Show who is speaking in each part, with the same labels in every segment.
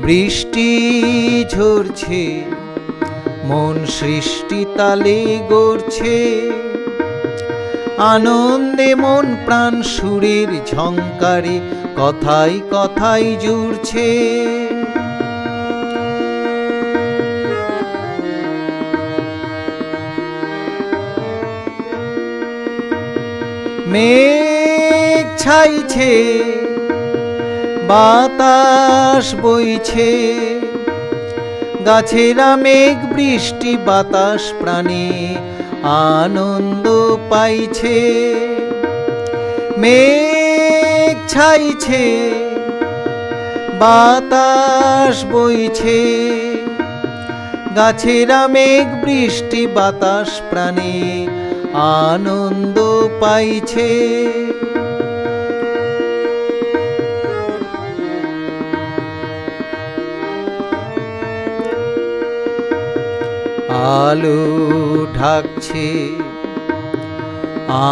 Speaker 1: বৃষ্টি ঝরছে, মন সৃষ্টি তালে গড়ছে, আনন্দে মন প্রাণ সুরের ঝংকারে কথায় কথায় জুড়ছে। মেঘ ছাইছে, বাতাস বইছে, গাছেরা মেঘ বৃষ্টি বাতাস প্রাণে আনন্দ পাইছে। মেঘ ছাইছে, বাতাস বইছে, গাছেরা মেঘ বৃষ্টি বাতাস প্রাণে আনন্দ পাইছে। আলো ঢাকছে,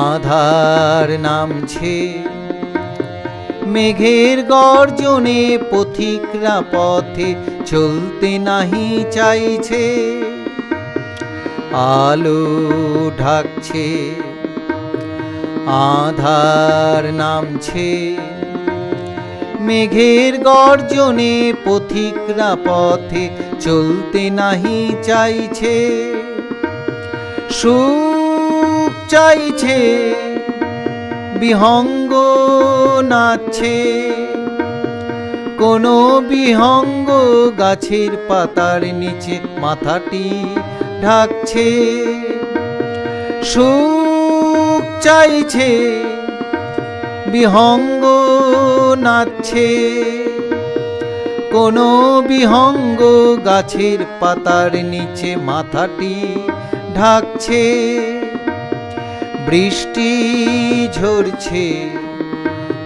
Speaker 1: আধার নামছে, মেঘের গর্জনে পথিকরা পথে চলতে নাহি চাইছে। আলো ঢাকছে, আধার নামছে, মেঘের গর্জনে পথিকরা পথে চলতে নাহি চাইছে। সুখ চাইছে, বিহঙ্গ নাচছে, কোনো বিহঙ্গ গাছের পাতার নিচে মাথাটি ঢাকছে। সুখ চাইছে, বিহঙ্গ নাচছে, কোনো বিহঙ্গ গাছের পাতার নিচে মাথাটি ঢাকছে। বৃষ্টি ঝরছে,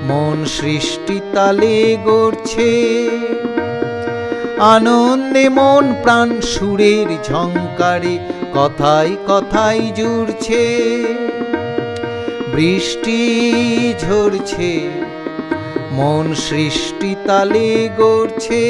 Speaker 1: মন সৃষ্টি তালে গড়ছে, আনন্দে মন প্রাণ সুরের ঝংকারে কথায় কথায় জুড়ছে। বৃষ্টি ঝরছে, মন সৃষ্টি তালে গড়ছে।